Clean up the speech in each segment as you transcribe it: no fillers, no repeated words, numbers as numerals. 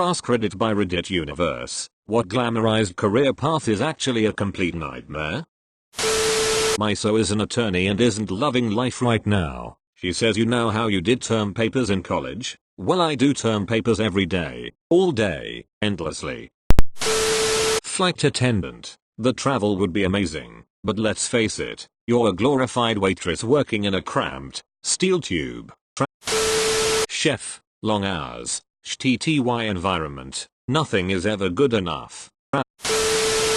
AskReddit by Reddit Universe. What glamorized career path is actually a complete nightmare? My so is an attorney and isn't loving life right now. She says, you know how you did term papers in college? Well, I do term papers every day, all day, endlessly. Flight attendant. The travel would be amazing, but let's face it, you're a glorified waitress working in a cramped, steel tube. Chef. Long hours. TTY environment. Nothing is ever good enough.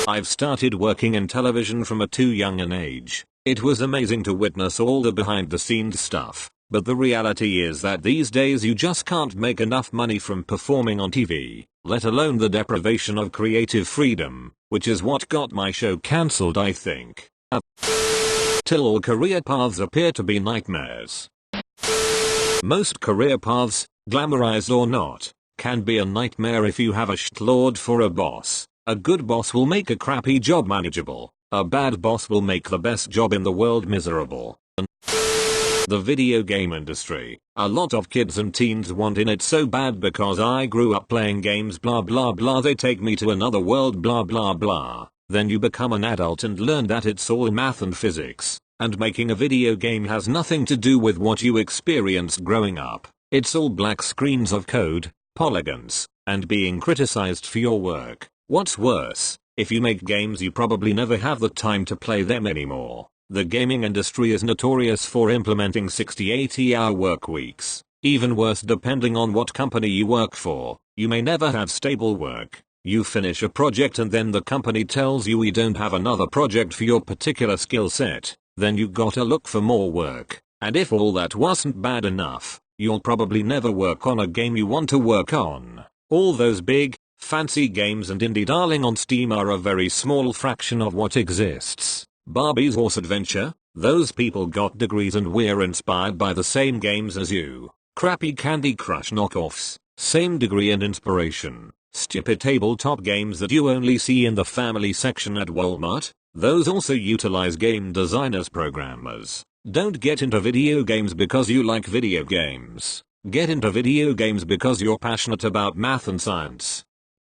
I've started working in television from a too young an age. It was amazing to witness all the behind the scenes stuff, but the reality is that these days you just can't make enough money from performing on TV, let alone the deprivation of creative freedom, which is what got my show cancelled, I think. Till all career paths appear to be nightmares. Most career paths, glamorized or not, can be a nightmare if you have a shitlord for a boss. A good boss will make a crappy job manageable. A bad boss will make the best job in the world miserable. The video game industry. A lot of kids and teens want in it so bad because I grew up playing games blah blah blah, they take me to another world blah blah blah. Then you become an adult and learn that it's all math and physics, and making a video game has nothing to do with what you experienced growing up. It's all black screens of code, polygons, and being criticized for your work. What's worse, if you make games you probably never have the time to play them anymore. The gaming industry is notorious for implementing 60-80 hour work weeks. Even worse, depending on what company you work for, you may never have stable work. You finish a project and then the company tells you we don't have another project for your particular skill set. Then you gotta look for more work. And if all that wasn't bad enough, you'll probably never work on a game you want to work on. All those big, fancy games and indie darling on Steam are a very small fraction of what exists. Barbie's Horse Adventure? Those people got degrees and we're inspired by the same games as you. Crappy Candy Crush knockoffs, same degree and inspiration. Stupid tabletop games that you only see in the family section at Walmart. Those also utilize game designers programmers. Don't get into video games because you like video games. Get into video games because you're passionate about math and science.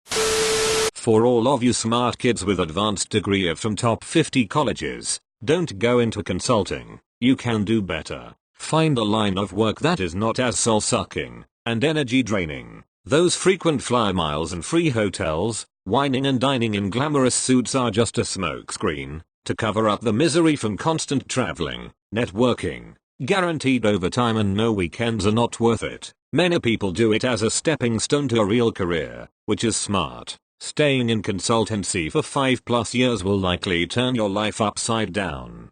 For all of you smart kids with advanced degree from top 50 colleges, don't go into consulting. You can do better. Find a line of work that is not as soul-sucking and energy draining. Those frequent fly miles and free hotels, whining and dining in glamorous suits are just a smokescreen to cover up the misery from constant traveling. Networking, guaranteed overtime and no weekends are not worth it. Many people do it as a stepping stone to a real career, which is smart. Staying in consultancy for 5+ years will likely turn your life upside down.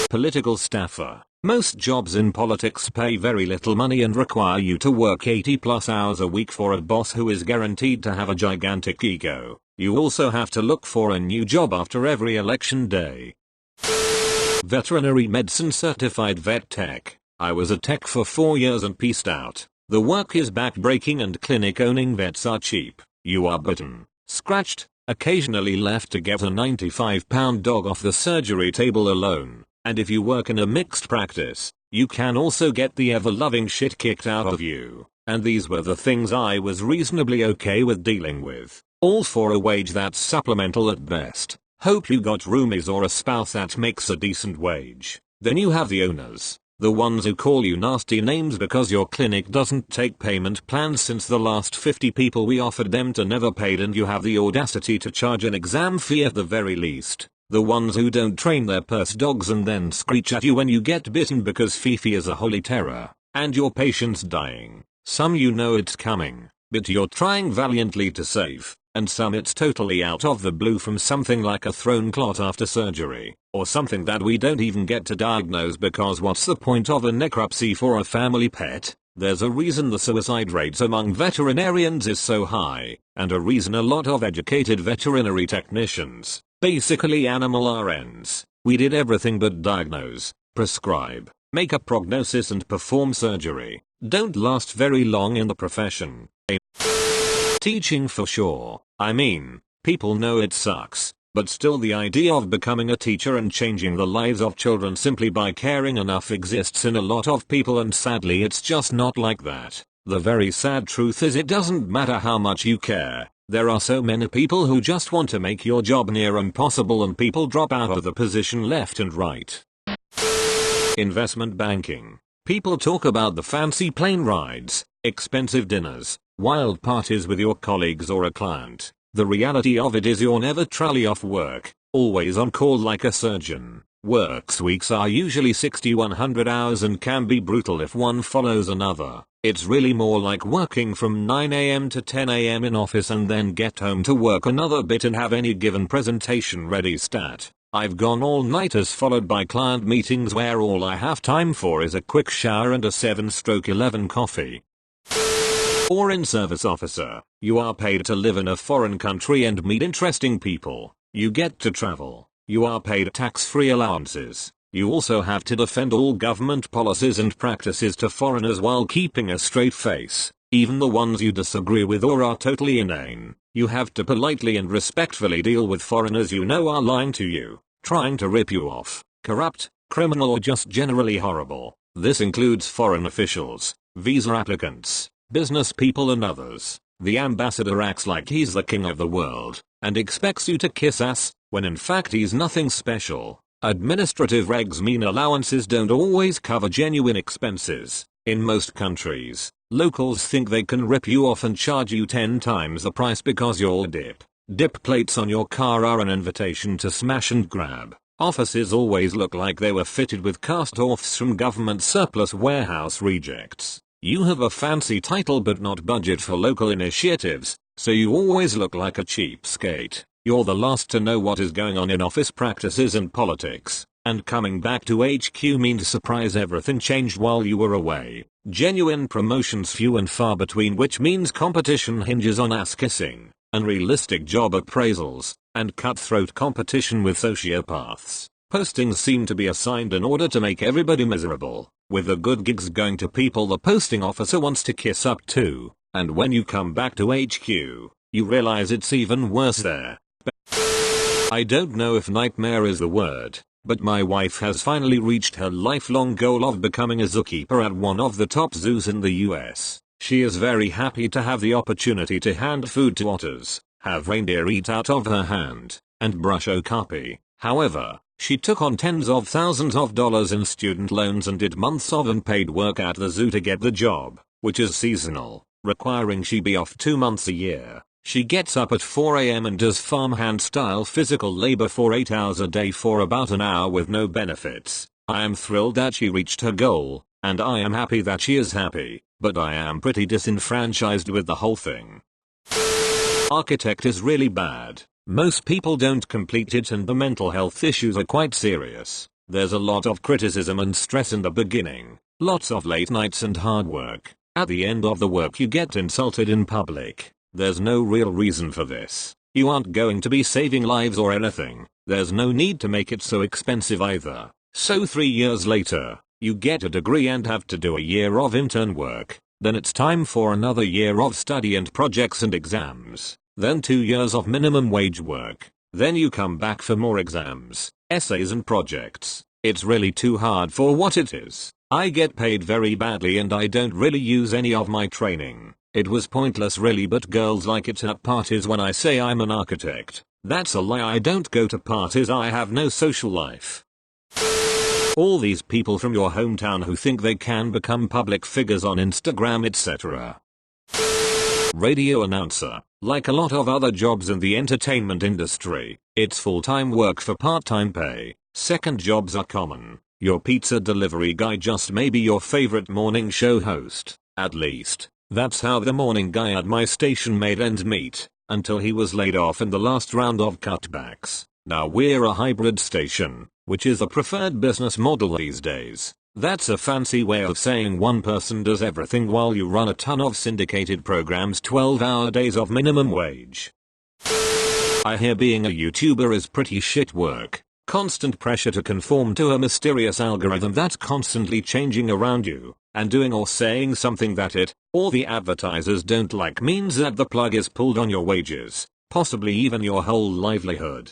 Political staffer. Most jobs in politics pay very little money and require you to work 80+ hours a week for a boss who is guaranteed to have a gigantic ego. You also have to look for a new job after every election day. Veterinary medicine certified vet tech. I was a tech for 4 years and peaced out. The work is backbreaking and clinic owning vets are cheap. You are bitten, scratched, occasionally left to get a 95-pound dog off the surgery table alone. And if you work in a mixed practice, you can also get the ever-loving shit kicked out of you. And these were the things I was reasonably okay with dealing with. All for a wage that's supplemental at best. Hope you got roomies or a spouse that makes a decent wage. Then you have the owners. The ones who call you nasty names because your clinic doesn't take payment plans since the last 50 people we offered them to never paid, and you have the audacity to charge an exam fee at the very least. The ones who don't train their purse dogs and then screech at you when you get bitten because Fifi is a holy terror, and your patient's dying. Some you know it's coming, but you're trying valiantly to save, and some it's totally out of the blue from something like a thrown clot after surgery, or something that we don't even get to diagnose because what's the point of a necropsy for a family pet? There's a reason the suicide rates among veterinarians is so high, and a reason a lot of educated veterinary technicians, basically animal RNs, we did everything but diagnose, prescribe, make a prognosis and perform surgery, don't last very long in the profession. Teaching for sure. I mean, people know it sucks, but still the idea of becoming a teacher and changing the lives of children simply by caring enough exists in a lot of people, and sadly it's just not like that. The very sad truth is it doesn't matter how much you care. There are so many people who just want to make your job near impossible, and people drop out of the position left and right. Investment banking. People talk about the fancy plane rides, expensive dinners, wild parties with your colleagues or a client. The reality of it is you're never truly off work, always on call like a surgeon. Work weeks are usually 60-100 hours and can be brutal if one follows another. It's really more like working from 9 AM to 10 AM in office and then get home to work another bit and have any given presentation ready stat. I've gone all-nighters followed by client meetings where all I have time for is a quick shower and a 7/11 coffee. Foreign service officer. You are paid to live in a foreign country and meet interesting people. You get to travel. You are paid tax-free allowances. You also have to defend all government policies and practices to foreigners while keeping a straight face, even the ones you disagree with or are totally inane. You have to politely and respectfully deal with foreigners you know are lying to you, trying to rip you off, corrupt, criminal, or just generally horrible. This includes foreign officials, visa applicants, business people and others. The ambassador acts like he's the king of the world and expects you to kiss ass, when in fact he's nothing special. Administrative regs mean allowances don't always cover genuine expenses. In most countries, locals think they can rip you off and charge you 10 times the price because your dip plates on your car are an invitation to smash and grab. Offices always look like they were fitted with cast-offs from government surplus warehouse rejects. You have a fancy title but not budget for local initiatives, so you always look like a cheapskate. You're the last to know what is going on in office practices and politics, and coming back to HQ means surprise everything changed while you were away. Genuine promotions few and far between, which means competition hinges on ass kissing, unrealistic job appraisals, and cutthroat competition with sociopaths. Postings seem to be assigned in order to make everybody miserable, with the good gigs going to people the posting officer wants to kiss up to, and when you come back to HQ, you realize it's even worse there. I don't know if nightmare is the word, but my wife has finally reached her lifelong goal of becoming a zookeeper at one of the top zoos in the US. She is very happy to have the opportunity to hand food to otters, have reindeer eat out of her hand, and brush okapi. However, she took on tens of thousands of dollars in student loans and did months of unpaid work at the zoo to get the job, which is seasonal, requiring she be off 2 months a year. She gets up at 4 AM and does farmhand style physical labor for 8 hours a day for about an hour with no benefits. I am thrilled that she reached her goal, and I am happy that she is happy, but I am pretty disenfranchised with the whole thing. Architect is really bad. Most people don't complete it and the mental health issues are quite serious. There's a lot of criticism and stress in the beginning, lots of late nights and hard work. At the end of the work you get insulted in public. There's no real reason for this. You aren't going to be saving lives or anything. There's no need to make it so expensive either. So 3 years later, you get a degree and have to do a year of intern work. Then it's time for another year of study and projects and exams. Then 2 years of minimum wage work. Then you come back for more exams, essays and projects. It's really too hard for what it is. I get paid very badly and I don't really use any of my training. It was pointless really, but girls like it at parties when I say I'm an architect. That's a lie, I don't go to parties, I have no social life. All these people from your hometown who think they can become public figures on Instagram etc. Radio announcer. Like a lot of other jobs in the entertainment industry, it's full-time work for part-time pay. Second jobs are common. Your pizza delivery guy just may be your favorite morning show host. At least, that's how the morning guy at my station made ends meet, until he was laid off in the last round of cutbacks. Now we're a hybrid station, which is the preferred business model these days. That's a fancy way of saying one person does everything while you run a ton of syndicated programs, 12-hour days of minimum wage. I hear being a YouTuber is pretty shit work. Constant pressure to conform to a mysterious algorithm that's constantly changing around you, and doing or saying something that it, or the advertisers don't like means that the plug is pulled on your wages, possibly even your whole livelihood.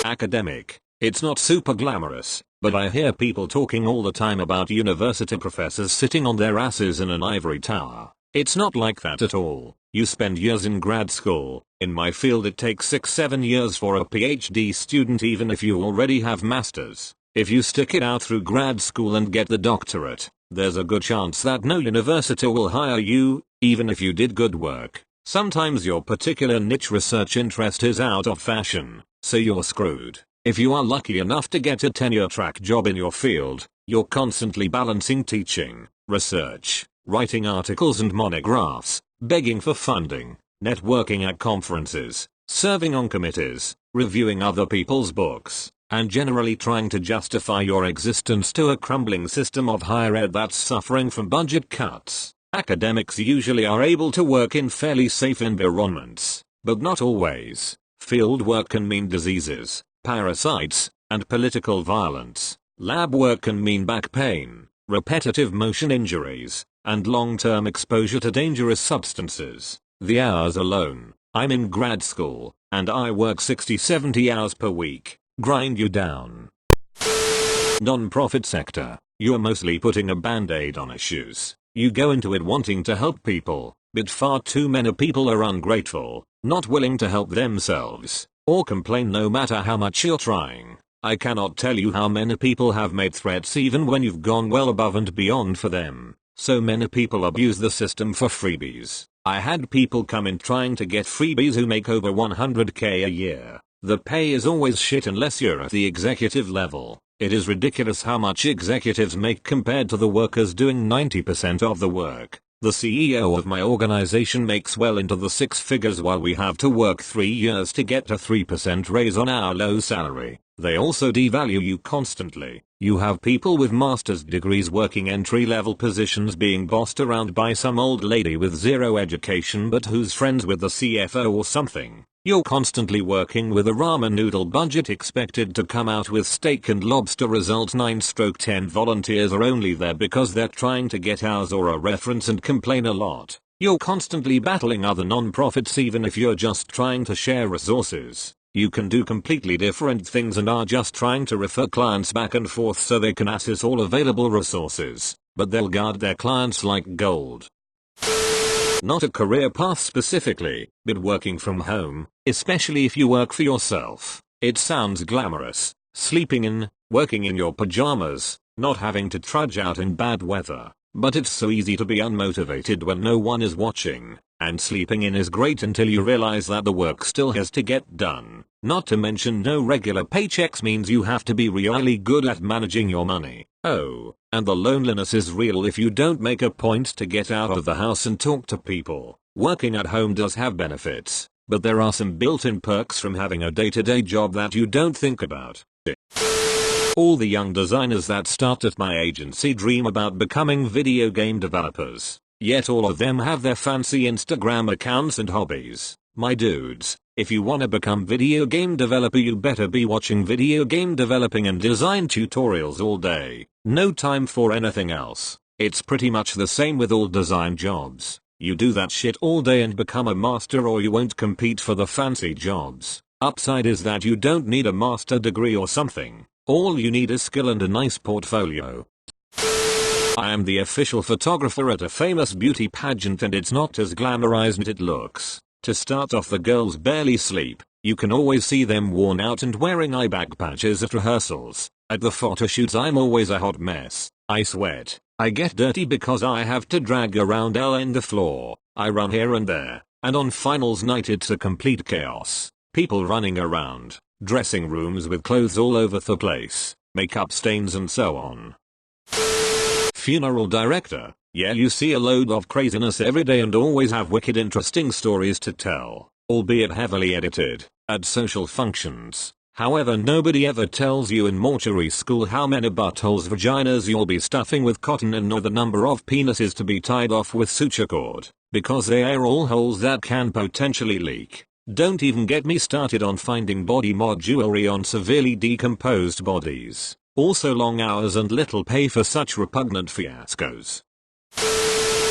Academic. It's not super glamorous, but I hear people talking all the time about university professors sitting on their asses in an ivory tower. It's not like that at all. You spend years in grad school. In my field it takes 6-7 years for a PhD student even if you already have masters. If you stick it out through grad school and get the doctorate, there's a good chance that no university will hire you, even if you did good work. Sometimes your particular niche research interest is out of fashion, so you're screwed. If you are lucky enough to get a tenure-track job in your field, you're constantly balancing teaching, research, writing articles and monographs, begging for funding, networking at conferences, serving on committees, reviewing other people's books, and generally trying to justify your existence to a crumbling system of higher ed that's suffering from budget cuts. Academics usually are able to work in fairly safe environments, but not always. Field work can mean diseases, parasites, and political violence. Lab work can mean back pain, repetitive motion injuries, and long-term exposure to dangerous substances. The hours alone. I'm in grad school, and I work 60-70 hours per week. Grind you down. Non-profit sector. You're mostly putting a band-aid on issues. You go into it wanting to help people, but far too many people are ungrateful, not willing to help themselves, or complain no matter how much you're trying. I cannot tell you how many people have made threats even when you've gone well above and beyond for them. So many people abuse the system for freebies. I had people come in trying to get freebies who make over 100k a year. The pay is always shit unless you're at the executive level. It is ridiculous how much executives make compared to the workers doing 90% of the work. The CEO of my organization makes well into the six figures while we have to work 3 years to get a 3% raise on our low salary. They also devalue you constantly. You have people with master's degrees working entry-level positions being bossed around by some old lady with zero education but who's friends with the CFO or something. You're constantly working with a ramen noodle budget expected to come out with steak and lobster. Result 9/10 volunteers are only there because they're trying to get hours or a reference and complain a lot. You're constantly battling other non-profits even if you're just trying to share resources. You can do completely different things and are just trying to refer clients back and forth so they can access all available resources, but they'll guard their clients like gold. Not a career path specifically, but working from home, especially if you work for yourself. It sounds glamorous, sleeping in, working in your pajamas, not having to trudge out in bad weather, but it's so easy to be unmotivated when no one is watching, and sleeping in is great until you realize that the work still has to get done. Not to mention no regular paychecks means you have to be really good at managing your money. Oh, and the loneliness is real if you don't make a point to get out of the house and talk to people. Working at home does have benefits, but there are some built-in perks from having a day-to-day job that you don't think about. All the young designers that start at my agency dream about becoming video game developers, yet all of them have their fancy Instagram accounts and hobbies. My dudes, if you wanna become video game developer you better be watching video game developing and design tutorials all day. No time for anything else. It's pretty much the same with all design jobs. You do that shit all day and become a master or you won't compete for the fancy jobs. Upside is that you don't need a master degree or something. All you need is skill and a nice portfolio. I am the official photographer at a famous beauty pageant and it's not as glamorized as it looks. To start off, the girls barely sleep. You can always see them worn out and wearing eye bag patches at rehearsals. At the photo shoots I'm always a hot mess. I sweat. I get dirty because I have to drag around Ella in the floor. I run here and there. And on finals night it's a complete chaos. People running around. Dressing rooms with clothes all over the place. Makeup stains and so on. Funeral director. Yeah, you see a load of craziness every day and always have wicked interesting stories to tell, albeit heavily edited, at social functions. However, nobody ever tells you in mortuary school how many buttholes vaginas you'll be stuffing with cotton and nor the number of penises to be tied off with suture cord, because they are all holes that can potentially leak. Don't even get me started on finding body mod jewelry on severely decomposed bodies. Also long hours and little pay for such repugnant fiascos.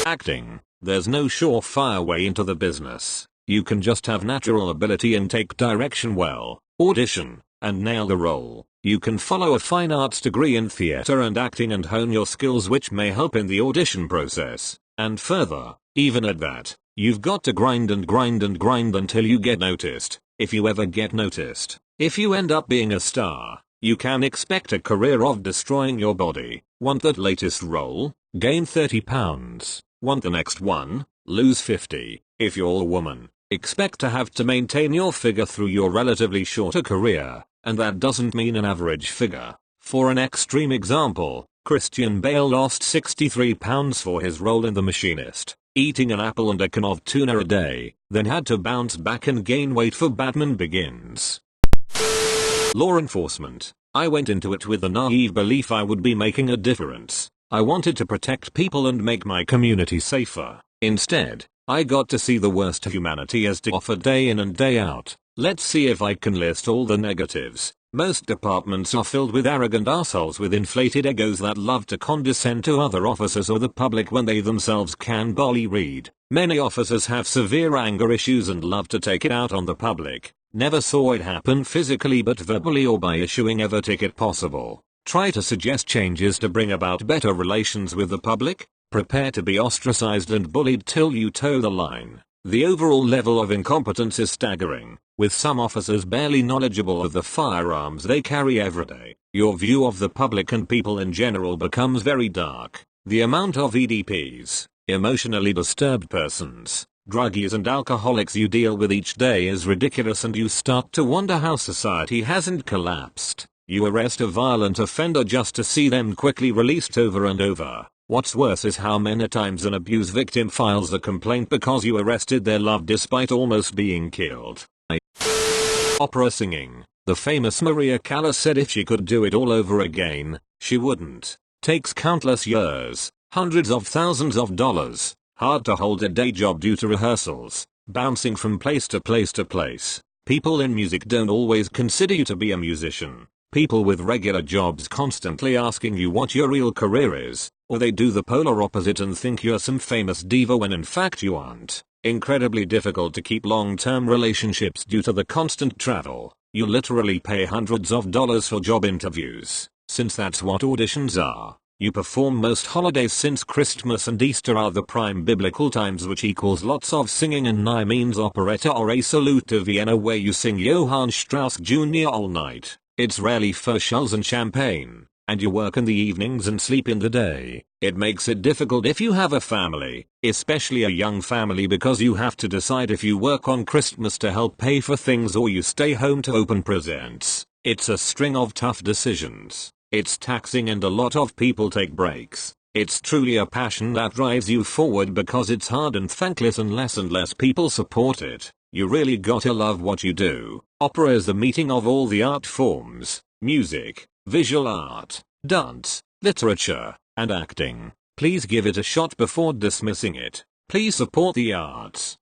Acting. There's no surefire way into the business. You can just have natural ability and take direction well, audition, and nail the role. You can follow a fine arts degree in theater and acting and hone your skills, which may help in the audition process. And further, even at that, you've got to grind and grind and grind until you get noticed, if you ever get noticed. If you end up being a star, you can expect a career of destroying your body. Want that latest role? Gain 30 pounds. Want the next one? Lose 50. If you're a woman, expect to have to maintain your figure through your relatively shorter career, and that doesn't mean an average figure. For an extreme example, Christian Bale lost 63 pounds for his role in The Machinist, eating an apple and a can of tuna a day, then had to bounce back and gain weight for Batman Begins. Law enforcement. I went into it with the naive belief I would be making a difference. I wanted to protect people and make my community safer. Instead, I got to see the worst humanity has to offer day in and day out. Let's see if I can list all the negatives. Most departments are filled with arrogant assholes with inflated egos that love to condescend to other officers or the public when they themselves can barely read. Many officers have severe anger issues and love to take it out on the public. Never saw it happen physically but verbally or by issuing every ticket possible. Try to suggest changes to bring about better relations with the public. Prepare to be ostracized and bullied till you toe the line. The overall level of incompetence is staggering, with some officers barely knowledgeable of the firearms they carry every day. Your view of the public and people in general becomes very dark. The amount of EDPs, emotionally disturbed persons, druggies and alcoholics you deal with each day is ridiculous, and you start to wonder how society hasn't collapsed. You arrest a violent offender just to see them quickly released over and over. What's worse is how many times an abuse victim files a complaint because you arrested their love despite almost being killed. Opera singing. The famous Maria Callas said if she could do it all over again, she wouldn't. Takes countless years, hundreds of thousands of dollars, hard to hold a day job due to rehearsals, bouncing from place to place to place. People in music don't always consider you to be a musician. People with regular jobs constantly asking you what your real career is, or they do the polar opposite and think you're some famous diva when in fact you aren't. Incredibly difficult to keep long-term relationships due to the constant travel. You literally pay hundreds of dollars for job interviews, since that's what auditions are. You perform most holidays since Christmas and Easter are the prime biblical times, which equals lots of singing, and I means operetta or a salute to Vienna where you sing Johann Strauss Jr. all night. It's rarely furs and champagne, and you work in the evenings and sleep in the day. It makes it difficult if you have a family, especially a young family, because you have to decide if you work on Christmas to help pay for things or you stay home to open presents. It's a string of tough decisions. It's taxing and a lot of people take breaks. It's truly a passion that drives you forward because it's hard and thankless and less people support it. You really gotta love what you do. Opera is the meeting of all the art forms: music, visual art, dance, literature, and acting. Please give it a shot before dismissing it. Please support the arts.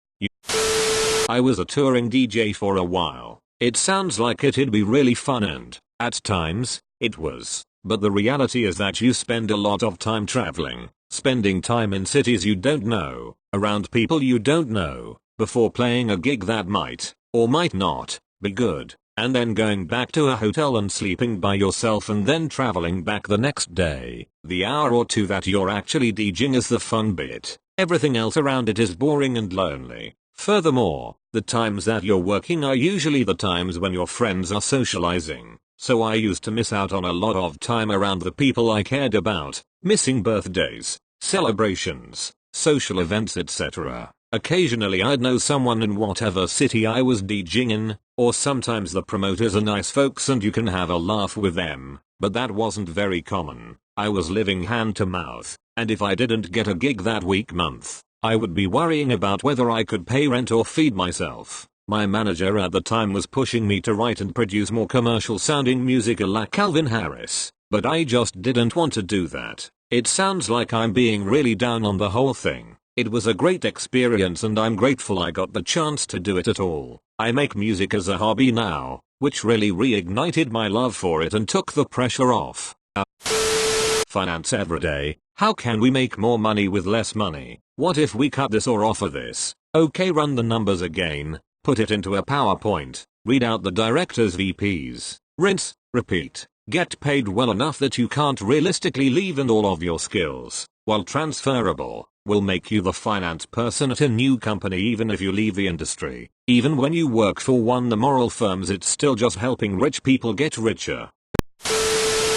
I was a touring DJ for a while. It sounds like it'd be really fun, and, at times, it was. But the reality is that you spend a lot of time traveling, spending time in cities you don't know, around people you don't know, before playing a gig that might, or might not, be good, and then going back to a hotel and sleeping by yourself and then traveling back the next day. The hour or two that you're actually DJing is the fun bit. Everything else around it is boring and lonely. Furthermore, the times that you're working are usually the times when your friends are socializing. So I used to miss out on a lot of time around the people I cared about, missing birthdays, celebrations, social events, etc. Occasionally I'd know someone in whatever city I was DJing in, or sometimes the promoters are nice folks and you can have a laugh with them, but that wasn't very common. I was living hand to mouth, and if I didn't get a gig that month, I would be worrying about whether I could pay rent or feed myself. My manager at the time was pushing me to write and produce more commercial sounding music a la Calvin Harris, but I just didn't want to do that. It sounds like I'm being really down on the whole thing. It was a great experience and I'm grateful I got the chance to do it at all. I make music as a hobby now, which really reignited my love for it and took the pressure off. Finance everyday. How can we make more money with less money? What if we cut this or offer this? Okay, run the numbers again, put it into a PowerPoint, read out the director's VPs, rinse, repeat. Get paid well enough that you can't realistically leave, and all of your skills, while transferable, will make you the finance person at a new company even if you leave the industry. Even when you work for one of the moral firms, it's still just helping rich people get richer.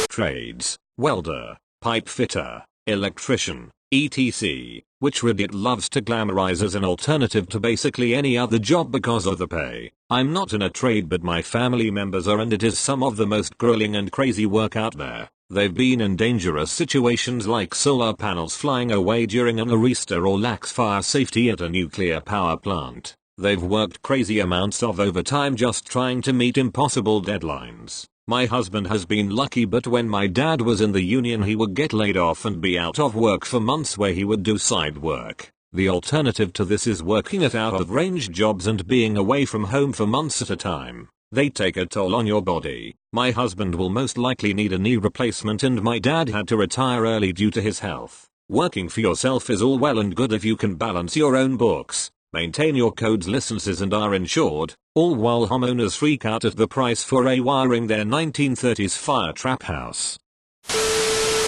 Trades: welder, pipe fitter, electrician, etc., which Reddit loves to glamorize as an alternative to basically any other job because of the pay. I'm not in a trade, but my family members are, and it is some of the most grueling and crazy work out there. They've been in dangerous situations like solar panels flying away during an arrest or lax fire safety at a nuclear power plant. They've worked crazy amounts of overtime just trying to meet impossible deadlines. My husband has been lucky, but when my dad was in the union he would get laid off and be out of work for months where he would do side work. The alternative to this is working at out of range jobs and being away from home for months at a time. They take a toll on your body. My husband will most likely need a knee replacement, and my dad had to retire early due to his health. Working for yourself is all well and good if you can balance your own books, maintain your codes, licenses, and are insured, all while homeowners freak out at the price for rewiring their 1930s fire trap house.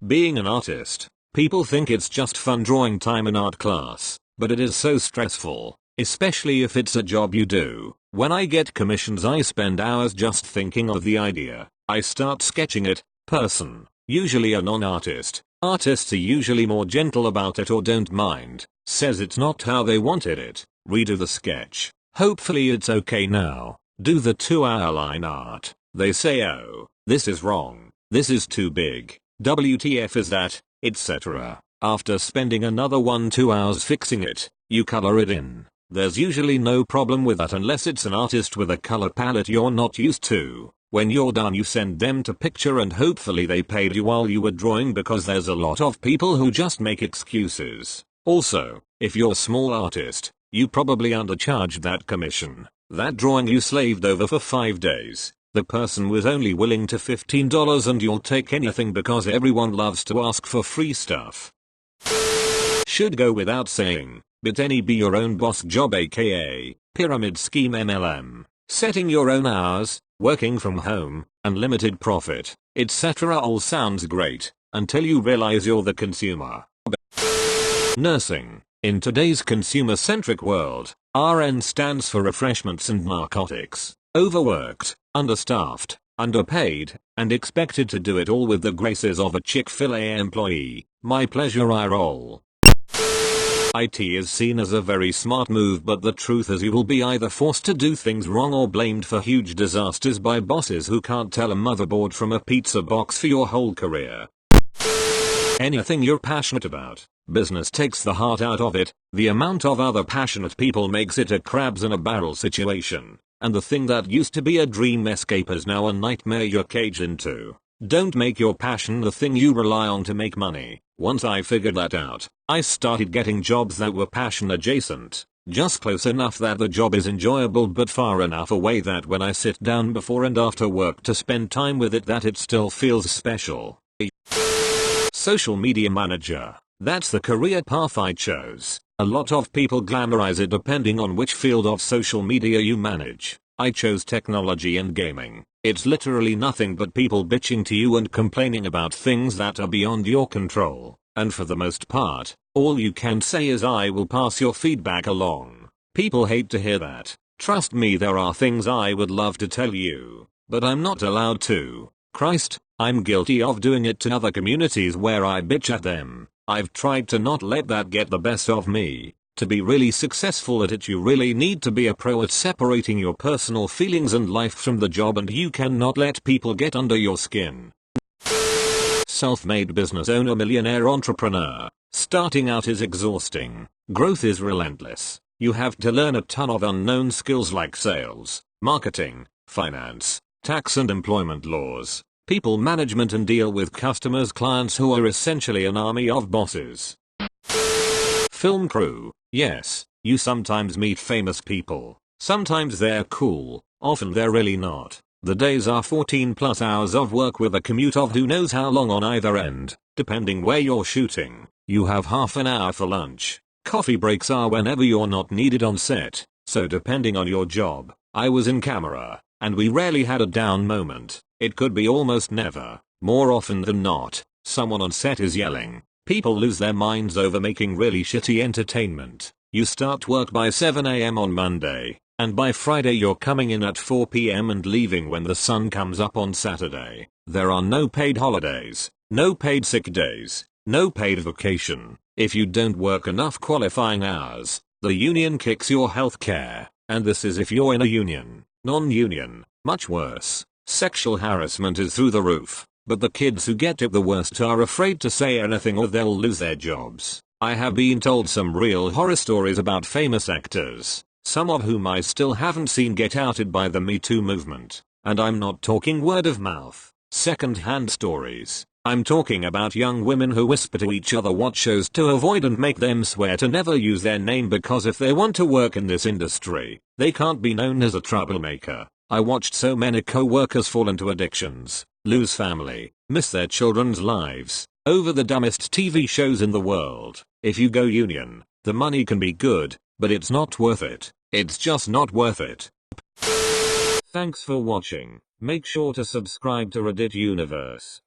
Being an artist. People think it's just fun drawing time in art class, but it is so stressful, especially if it's a job you do. When I get commissions I spend hours just thinking of the idea. I start sketching it. Person, usually a non-artist. Artists are usually more gentle about it or don't mind, says it's not how they wanted it. Redo the sketch. Hopefully it's okay now. Do the 2-hour line art. They say, oh, this is wrong. This is too big. WTF is that, etc. After spending another 1-2 hours fixing it, you color it in. There's usually no problem with that unless it's an artist with a color palette you're not used to. When you're done you send them to picture and hopefully they paid you while you were drawing, because there's a lot of people who just make excuses. Also, if you're a small artist, you probably undercharged that commission. That drawing you slaved over for 5 days, the person was only willing to $15 and you'll take anything because everyone loves to ask for free stuff. Should go without saying, but any be your own boss job, aka pyramid scheme MLM, setting your own hours, working from home, unlimited profit, etc. all sounds great, until you realize you're the consumer. Nursing. In today's consumer-centric world, RN stands for refreshments and narcotics. Overworked, understaffed, underpaid, and expected to do it all with the graces of a Chick-fil-A employee. My pleasure, I roll. IT is seen as a very smart move, but the truth is you will be either forced to do things wrong or blamed for huge disasters by bosses who can't tell a motherboard from a pizza box for your whole career. Anything you're passionate about, business takes the heart out of it. The amount of other passionate people makes it a crabs in a barrel situation, and the thing that used to be a dream escape is now a nightmare you're caged into. Don't make your passion the thing you rely on to make money. Once I figured that out, I started getting jobs that were passion adjacent, just close enough that the job is enjoyable but far enough away that when I sit down before and after work to spend time with it that it still feels special. Social media manager. That's the career path I chose. A lot of people glamorize it depending on which field of social media you manage. I chose technology and gaming. It's literally nothing but people bitching to you and complaining about things that are beyond your control. And for the most part, all you can say is I will pass your feedback along. People hate to hear that. Trust me, there are things I would love to tell you, but I'm not allowed to. Christ, I'm guilty of doing it to other communities where I bitch at them. I've tried to not let that get the best of me. To be really successful at it you really need to be a pro at separating your personal feelings and life from the job, and you cannot let people get under your skin. Self-made business owner, millionaire entrepreneur. Starting out is exhausting. Growth is relentless. You have to learn a ton of unknown skills like sales, marketing, finance, tax and employment laws, people management, and deal with customers, clients who are essentially an army of bosses. Film crew. Yes, you sometimes meet famous people. Sometimes they're cool, often they're really not. The days are 14+ hours of work with a commute of who knows how long on either end, depending where you're shooting. You have half an hour for lunch. Coffee breaks are whenever you're not needed on set, so depending on your job. I was in camera, and we rarely had a down moment. It could be almost never. More often than not, someone on set is yelling. People lose their minds over making really shitty entertainment. You start work by 7 AM on Monday, and by Friday you're coming in at 4 PM and leaving when the sun comes up on Saturday. There are no paid holidays, no paid sick days, no paid vacation. If you don't work enough qualifying hours, the union kicks your health care, and this is if you're in a union. Non-union, much worse. Sexual harassment is through the roof, but the kids who get it the worst are afraid to say anything or they'll lose their jobs. I have been told some real horror stories about famous actors, some of whom I still haven't seen get outed by the Me Too movement. And I'm not talking word of mouth, second-hand stories. I'm talking about young women who whisper to each other what shows to avoid and make them swear to never use their name because if they want to work in this industry, they can't be known as a troublemaker. I watched so many co-workers fall into addictions, lose family, miss their children's lives, over the dumbest TV shows in the world. If you go union, the money can be good, but it's not worth it. It's just not worth it. Thanks for watching. Make sure to subscribe to Reddit Universe.